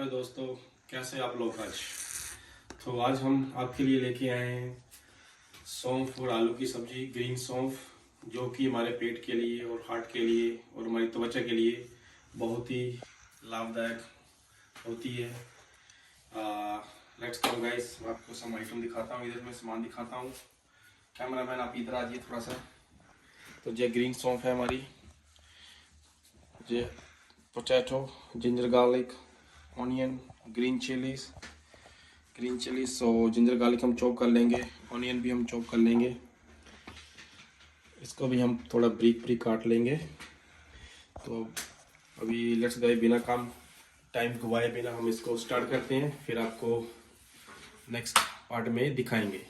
Hello दोस्तों, कैसे आप लोग आज। तो आज हम आपके लिए लेके आए हैं सौंफ और आलू की सब्जी, ग्रीन सौंफ, जो कि हमारे पेट के लिए और हार्ट के लिए और हमारी त्वचा के लिए बहुत ही लाभदायक होती है। लेट्स कम गाइस, मैं आपको सम आइटम दिखाता हूँ, इधर मैं सामान दिखाता हूँ। कैमरामैन आप इधर आ जाइए थोड़ा सा। तो ये ग्रीन सौंफ है हमारी, ये potato, ginger garlic, onion, green chillies. सो जिंजर गार्लिक हम चॉप कर लेंगे, ऑनियन भी हम चॉप कर लेंगे, इसको भी हम थोड़ा ब्रीक काट लेंगे। तो अभी लेट्स गए, बिना काम टाइम गवाए बिना हम इसको स्टार्ट करते हैं, फिर आपको नेक्स्ट पार्ट में दिखाएंगे।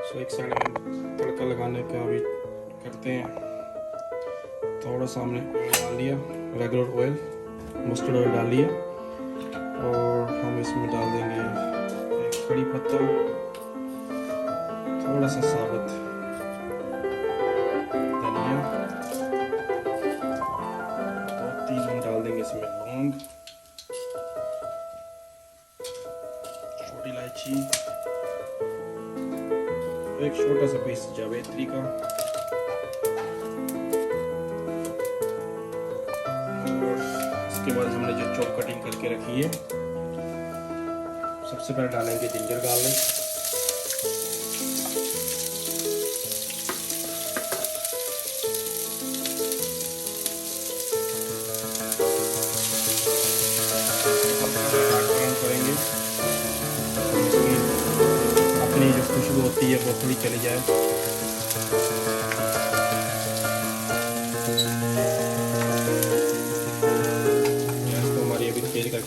सो एक साइड में तड़का लगाने का भी करते हैं। थोड़ा सा हमने ऑयल डाल लिया, रेगुलर ऑयल, मस्टर्ड ऑयल डाल लिया, और हम इसमें डाल देंगे एक कड़ी पत्ता, थोड़ा सा साबुत धनिया, 2-3 हम डाल देंगे इसमें लौंग, छोटी इलायची, एक छोटा सा पीस जावित्री का, और इसके बाद हमने जो चॉप कटिंग करके रखी है, सबसे पहले डालेंगे जिंजर गार्लिक, करेंगे अपनी जो खुशबू होती है वो थोड़ी चली जाए।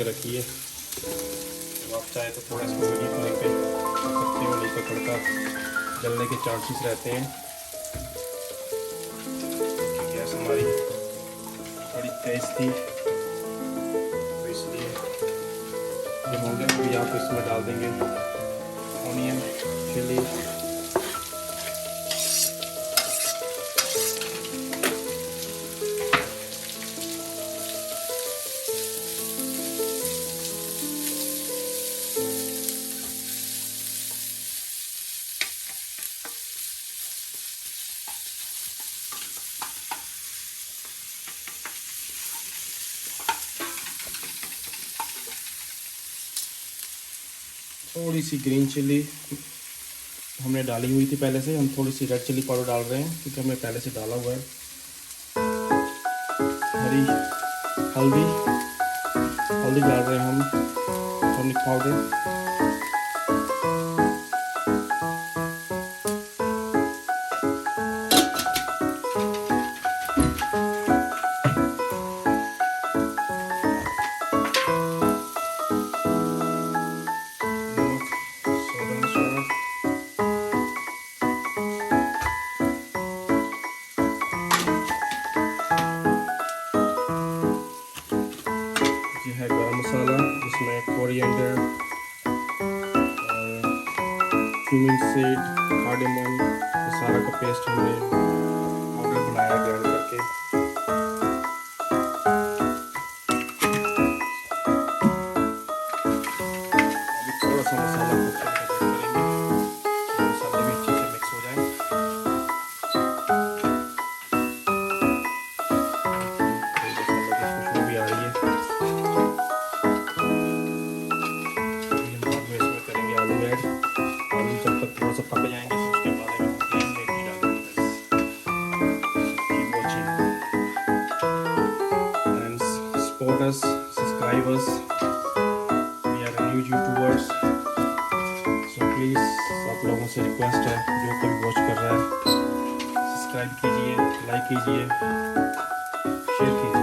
के रखी है। तो आप चाहे तो थोड़ा इसको मीडियम फ्लेम पे कर सकते हो, नहीं तो तड़का जलने के चांसेस रहते हैं। गैस हमारी बड़ी तेज थी तो इसलिए ये हो गया। अभी आप इसमें डाल देंगे ऑनियन, चिली, थोड़ी सी ग्रीन चिली हमने डाली हुई थी पहले से। हम थोड़ी सी रेड चिली पाउडर डाल रहे हैं क्योंकि हमने पहले से डाला हुआ है। हरी हल्दी डाल रहे हैं हम, टर्मरिक पाउडर, है गरम मसाला जिसमें कोरिएंडर और क्यूमिन सीड, कार्डेमम, सारा का पेस्ट हमने पाउडर बनाया ग्राइंड करके। अभी थोड़ा सा मसाला करेंगे, मसाला भी अच्छे से मिक्स हो जाए। खुशबू भी आ रही है। आलू जब तक थोड़ा सा पक जाएंगे तो उसके बाद में मेथी डालेंगे। Keep watching and support us, subscribe us. We are new YouTubers, so please आप लोगों से रिक्वेस्ट है, जो कोई वॉच कर रहा है सब्सक्राइब कीजिए, लाइक कीजिए, शेयर कीजिए।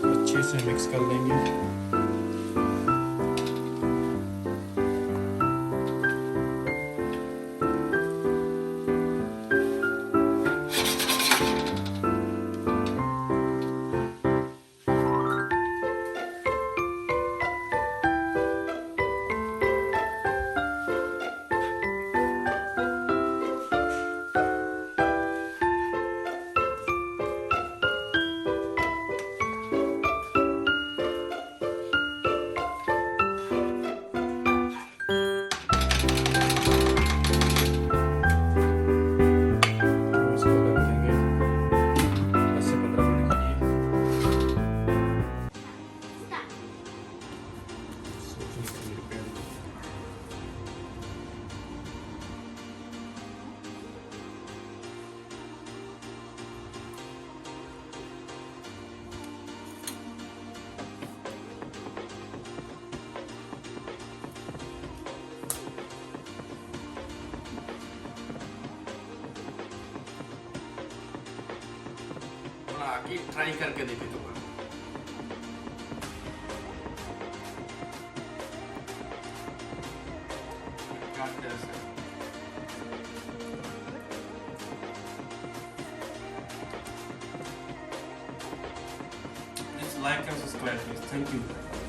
अच्छे से मिक्स कर लेंगे। आके ट्राई करके देखे तो like and subscribe please. Thank you.